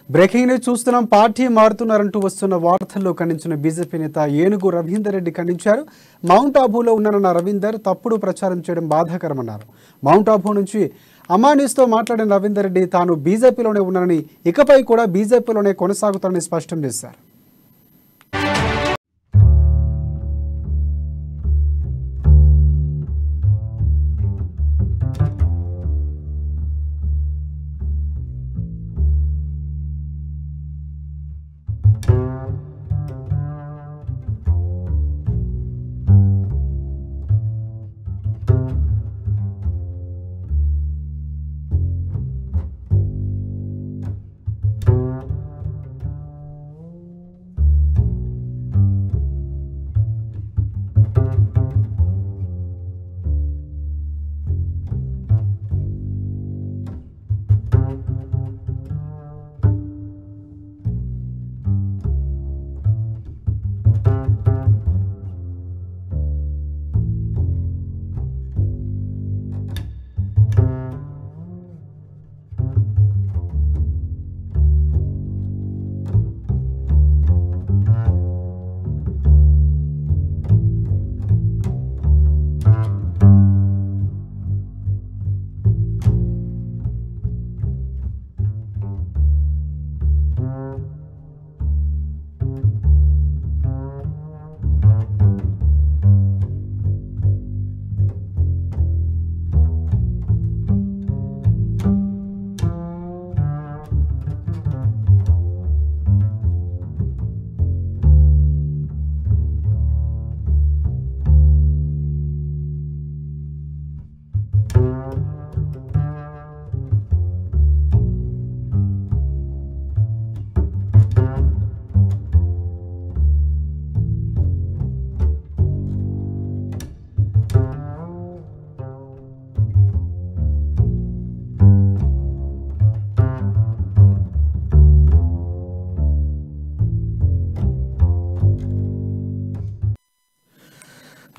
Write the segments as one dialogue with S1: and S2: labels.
S1: Breaking news చూస్తున్నాం. Party మారుతున్నారంటూ వస్తున్న వార్తల్లో ఖండించిన బీజేపీ నేత ఏనుగు రవీందర్ రెడ్డి ఖండించారు. మౌంట్ ఆబూలో ఉన్నారన్న రవీందర్ తప్పుడు ప్రచారం చేయడం బాధాకరమన్నారు. మౌంట్ ఆబూ నుంచి అమానీస్తో మాట్లాడిన రవీందర్ రెడ్డి తాను బీజేపీలోనే ఉన్నానని, ఇకపై కూడా బీజేపీలోనే కొనసాగుతానని స్పష్టం చేశారు.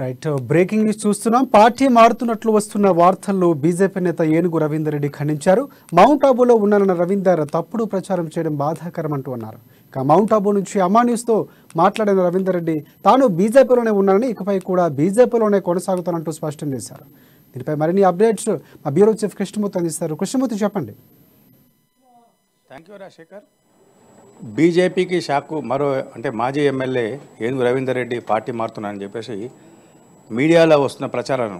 S1: రైట్, బ్రేకింగ్ న్యూస్ చూస్తున్నాం. పార్టీ మారుతున్నట్లు వస్తున్న వార్తల్లో బీజేపీ నేత ఏనుగు రవీందర్ రెడ్డి ఖండించారు. మౌంట్ ఆబూలో ఉన్నారన్న రవీందర్ తప్పుడు ప్రచారం చేయడం బాధాకరం అంటూ అన్నారు. ఇక మౌంట్ ఆబూ నుంచి అమానీస్తో మాట్లాడిన రవీందర్ రెడ్డి తాను బీజేపీలోనే ఉన్నానని, ఇకపై కూడా బీజేపీలోనే కొనసాగుతానంటూ స్పష్టం చేశారు. దీనిపై మరిన్ని అప్డేట్స్ మా బ్యూరో చీఫ్ కృష్ణమూర్తి అందిస్తారు. కృష్ణమూర్తి, చెప్పండి.
S2: Thank you Rajasekhar. బీజేపీకి షాకు మరో అంటే మాజీ ఎమ్మెల్యే ఏనుగు రవీందర్ రెడ్డి పార్టీ మారుతున్నానని చెప్పేసి మీడియాలో వస్తున్న ప్రచారాలను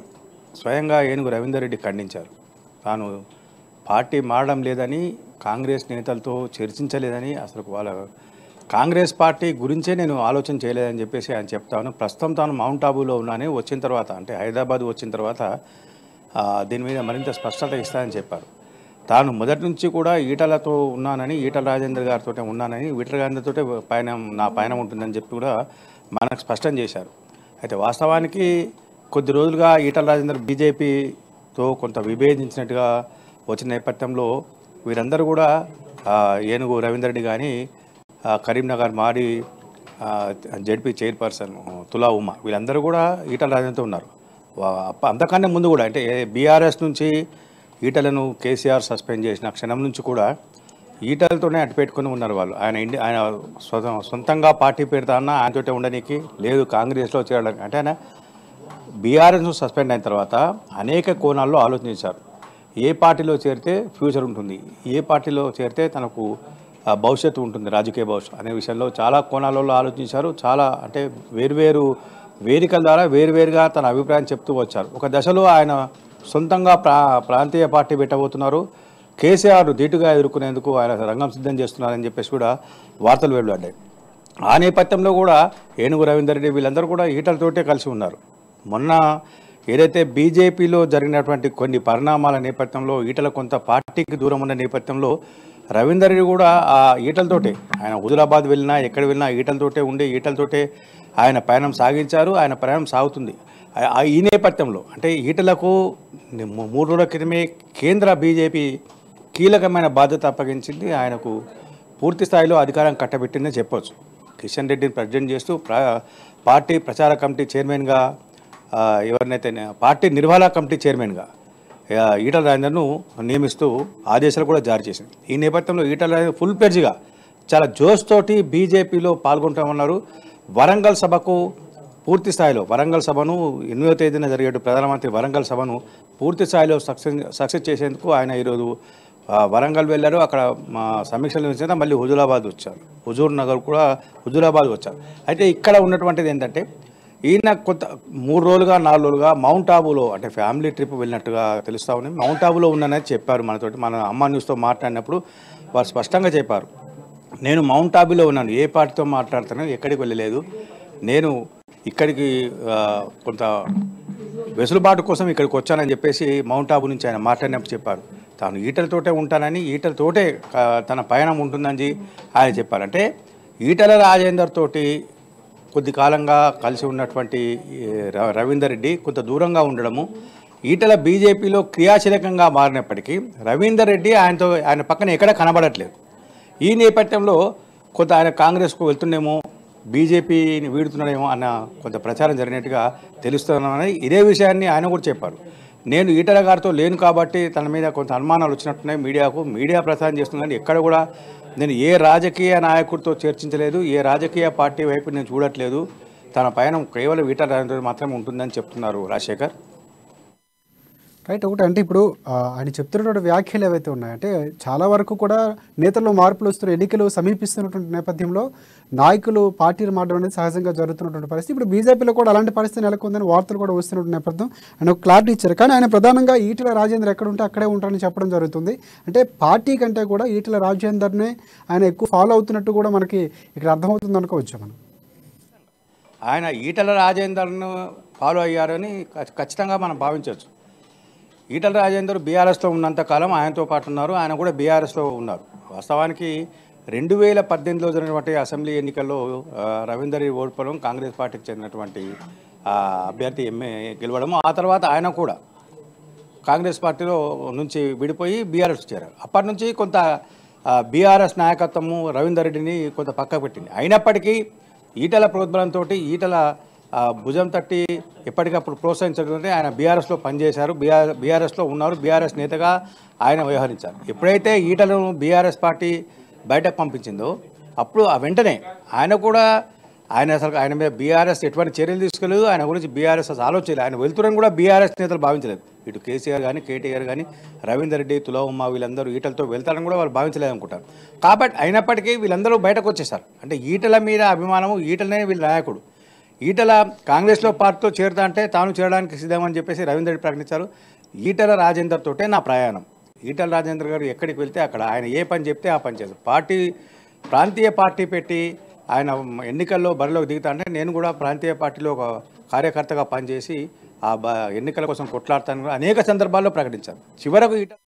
S2: స్వయంగా ఏనుగు రవీందర్ రెడ్డి ఖండించారు. తాను పార్టీ మారడం లేదని, కాంగ్రెస్ నేతలతో చర్చించలేదని, అసలు వాళ్ళ కాంగ్రెస్ పార్టీ గురించే నేను ఆలోచన చేయలేదని చెప్పేసి ఆయన చెప్తాను. ప్రస్తుతం తాను మౌంట్ ఆబూలో ఉన్నానని వచ్చిన తర్వాత, అంటే హైదరాబాద్ వచ్చిన తర్వాత దీని మీద మరింత స్పష్టత ఇస్తానని చెప్పారు. తాను మొదటి నుంచి కూడా ఈటలతో ఉన్నానని, ఈటల రాజేందర్ గారితో ఉన్నానని, ఈటల రాజేందర్తో నా పయనం ఉంటుందని చెప్పి కూడా మనకు స్పష్టం చేశారు. అయితే వాస్తవానికి కొద్ది రోజులుగా ఈటల రాజేందర్ బీజేపీతో కొంత విభేదించినట్టుగా వచ్చిన నేపథ్యంలో వీరందరూ కూడా ఏనుగు రవీందర్ రెడ్డి కానీ, కరీంనగర్ మాడి జెడ్పీ చైర్పర్సన్ తులా ఉమా, వీళ్ళందరూ కూడా ఈటల రాజేందర్తో ఉన్నారు. అంతకన్నా ముందు కూడా అంటే బీఆర్ఎస్ నుంచి ఈటలను కేసీఆర్ సస్పెండ్ చేసిన క్షణం నుంచి కూడా ఈటలతోనే అటు పెట్టుకుని ఉన్నారు వాళ్ళు. ఆయన సొంతంగా పార్టీ పెడతా అన్నా ఆయనతోటే ఉండడానికి లేదు, కాంగ్రెస్లో చేరడానికి. అంటే ఆయన బీఆర్ఎస్ సస్పెండ్ అయిన తర్వాత అనేక కోణాల్లో ఆలోచించారు. ఏ పార్టీలో చేరితే ఫ్యూచర్ ఉంటుంది, ఏ పార్టీలో చేరితే తనకు భవిష్యత్తు ఉంటుంది, రాజకీయ భవిష్యత్తు అనే విషయంలో చాలా కోణాలలో ఆలోచించారు. చాలా అంటే వేర్వేరు వేదికల ద్వారా వేరువేరుగా తన అభిప్రాయం చెప్తూ వచ్చారు. ఒక దశలో ఆయన సొంతంగా ప్రాంతీయ పార్టీ పెట్టబోతున్నారు, కేసీఆర్ ధీటుగా ఎదుర్కొనేందుకు ఆయన రంగం సిద్ధం చేస్తున్నారని చెప్పేసి కూడా వార్తలు వెలువడ్డాయి. ఆ నేపథ్యంలో కూడా ఏనుగు రవీందర్ రెడ్డి వీళ్ళందరూ కూడా ఈటలతోటే కలిసి ఉన్నారు. మొన్న ఏదైతే బీజేపీలో జరిగినటువంటి కొన్ని పరిణామాల నేపథ్యంలో ఈటల కొంత పార్టీకి దూరం ఉన్న నేపథ్యంలో రవీందర్ రెడ్డి కూడా ఆ ఈటలతోటే, ఆయన హుజురాబాద్ వెళ్ళినా ఎక్కడ వెళ్ళినా ఈటలతోటే ఉండి ఈటలతోటే ఆయన ప్రయాణం సాగించారు. ఆయన ప్రయాణం సాగుతుంది. ఈ నేపథ్యంలో అంటే ఈటలకు 3 రోజుల క్రితమే కేంద్ర బీజేపీ కీలకమైన బాధ్యత అప్పగించింది. ఆయనకు పూర్తి స్థాయిలో అధికారం కట్టబెట్టిందని చెప్పొచ్చు. కిషన్ రెడ్డిని ప్రెసిడెంట్ చేస్తూ పార్టీ ప్రచార కమిటీ చైర్మన్గా, ఎవరినైతే పార్టీ నిర్వహణ కమిటీ చైర్మన్గా ఈటల రాజేందర్ను నియమిస్తూ ఆదేశాలు కూడా జారీ చేసింది. ఈ నేపథ్యంలో ఈటల రాజేందర్ ఫుల్ పేజ్గా చాలా జోష్ తోటి బీజేపీలో పాల్గొంటామన్నారు. వరంగల్ సభకు పూర్తి స్థాయిలో వరంగల్ సభను 8వ తేదీన జరిగే ప్రధానమంత్రి వరంగల్ సభను పూర్తి స్థాయిలో సక్సెస్ చేసేందుకు ఆయన ఈరోజు వరంగల్ వెళ్ళారు. అక్కడ సమీక్షలు నిర్వహించారు. మళ్ళీ హుజూరాబాద్ వచ్చారు. అయితే ఇక్కడ ఉన్నటువంటిది ఏంటంటే ఈయన 3 రోజులుగా 4 రోజులుగా మౌంట్ ఆబూలో అంటే ఫ్యామిలీ ట్రిప్ వెళ్ళినట్టుగా తెలుస్తూ ఉంది. మౌంట్ ఆబూలో ఉన్నానని చెప్పారు మనతోటి. మన అమ్మ న్యూస్తో మాట్లాడినప్పుడు వారు స్పష్టంగా చెప్పారు, నేను మౌంట్ ఆబూలో ఉన్నాను, ఏ పార్టీతో మాట్లాడుతున్నాను, ఎక్కడికి వెళ్ళలేదు, నేను ఇక్కడికి కొంత వెసులుబాటు కోసం ఇక్కడికి వచ్చానని చెప్పేసి మౌంట్ ఆబూ నుంచి ఆయన మాట్లాడినప్పుడు చెప్పారు. తాను ఈటలతోటే ఉంటానని, ఈటలతోటే తన పయనం ఉంటుందని ఆయన చెప్పారు. అంటే ఈటల రాజేందర్ తోటి కొద్ది కాలంగా కలిసి ఉన్నటువంటి రవీందర్ రెడ్డి కొంత దూరంగా ఉండడము, ఈటల బీజేపీలో క్రియాశీలకంగా మారినప్పటికీ రవీందర్ రెడ్డి ఆయన పక్కన ఎక్కడ కనబడట్లేదు. ఈ నేపథ్యంలో కొంత ఆయన కాంగ్రెస్కు వెళ్తుండేమో, బీజేపీని వీడుతున్నాడేమో అన్న కొంత ప్రచారం జరిగినట్టుగా తెలుస్తున్నామని ఇదే విషయాన్ని ఆయన కూడా చెప్పారు. నేను ఈటల గారితో లేను కాబట్టి తన మీద కొంత అనుమానాలు వచ్చినట్టున్నాయి. మీడియా ప్రచారం చేస్తుందని ఎక్కడ కూడా నేను ఏ రాజకీయ నాయకుడితో చర్చించలేదు, ఏ రాజకీయ పార్టీ వైపు నేను చూడట్లేదు, తన పైన కేవలం ఈటల రాజేందర్ మాత్రమే ఉంటుందని చెప్తున్నారు రాజశేఖర్.
S1: రైట్. ఒకటి అంటే ఇప్పుడు ఆయన చెప్తున్నటువంటి వ్యాఖ్యలు ఏవైతే ఉన్నాయంటే చాలా వరకు కూడా నేతల్లో మార్పులు వస్తున్న ఎన్నికలు సమీపిస్తున్నటువంటి నేపథ్యంలో నాయకులు పార్టీలు మారడం అనేది సహజంగా జరుగుతున్నటువంటి పరిస్థితి. ఇప్పుడు బీజేపీలో కూడా అలాంటి పరిస్థితి నెలకొందని వార్తలు కూడా వస్తున్నటువంటి నేపథ్యం ఆయన ఒక క్లారిటీ ఇచ్చారు. కానీ ఆయన ప్రధానంగా ఈటల రాజేందర్ ఎక్కడ ఉంటే అక్కడే ఉంటారని చెప్పడం జరుగుతుంది. అంటే పార్టీ కంటే కూడా ఈటల రాజేందర్నే ఆయన ఎక్కువ ఫాలో అవుతున్నట్టు కూడా మనకి ఇక్కడ అర్థమవుతుంది అనుకోవచ్చు మనం.
S2: ఆయన ఈటల రాజేందర్ను ఫాలో అయ్యారని ఖచ్చితంగా మనం భావించవచ్చు. ఈటల రాజేందర్ బీఆర్ఎస్లో ఉన్నంతకాలం ఆయనతో పాటు ఉన్నారు, ఆయన కూడా బీఆర్ఎస్లో ఉన్నారు. వాస్తవానికి 2018లో జరిగినటువంటి అసెంబ్లీ ఎన్నికల్లో రవీందర్ రెడ్డి ఓడిపోవడం, కాంగ్రెస్ పార్టీకి చెందినటువంటి అభ్యర్థి గెలవడం, ఆ తర్వాత ఆయన కూడా కాంగ్రెస్ పార్టీలో నుంచి విడిపోయి బీఆర్ఎస్ చేరారు. అప్పటి నుంచి కొంత బీఆర్ఎస్ నాయకత్వము రవీందర్ రెడ్డిని కొంత పక్కకు పెట్టింది. అయినప్పటికీ ఈటల ప్రోద్బలంతో ఈటల భుజం తట్టి ఎప్పటికప్పుడు ప్రోత్సహించడంతో ఆయన బీఆర్ఎస్లో పనిచేశారు, బీఆర్ఎస్లో ఉన్నారు, బీఆర్ఎస్ నేతగా ఆయన వ్యవహరించారు. ఎప్పుడైతే ఈటలను బీఆర్ఎస్ పార్టీ బయటకు పంపించిందో అప్పుడు వెంటనే ఆయన మీద బీఆర్ఎస్ ఎటువంటి చర్యలు తీసుకోలేదు, ఆయన గురించి బీఆర్ఎస్ ఆలోచనలేదు, ఆయన వెళ్తురని కూడా బీఆర్ఎస్ నేతలు భావించలేదు. ఇటు కేసీఆర్ కానీ, కేటీఆర్ కానీ, రవీందర్ రెడ్డి, తులవమ్మ వీళ్ళందరూ ఈటలతో వెళ్తారని కూడా వాళ్ళు భావించలేదు అనుకుంటారు. కాబట్టి అయినప్పటికీ వీళ్ళందరూ బయటకు వచ్చేసారు. అంటే ఈటల మీద అభిమానము, ఈటలనే వీళ్ళ నాయకుడు. ఈటల కాంగ్రెస్లో పార్టీతో చేరుతా అంటే తాను చేరడానికి సిద్ధమని చెప్పేసి రవీందర్ రెడ్డి ప్రకటించారు. ఈటల రాజేందర్ తోటే నా ప్రయాణం. ఈటల రాజేందర్ గారు ఎక్కడికి వెళ్తే అక్కడ ఆయన ఏ పని చెప్తే ఆ పని చేస్తారు. ప్రాంతీయ పార్టీ పెట్టి ఆయన ఎన్నికల్లో బరిలోకి దిగుతా అంటే నేను కూడా ప్రాంతీయ పార్టీలో ఒక కార్యకర్తగా పనిచేసి ఆ ఎన్నికల కోసం కొట్లాడతాను అనేక సందర్భాల్లో ప్రకటించారు. చివరకు ఈటల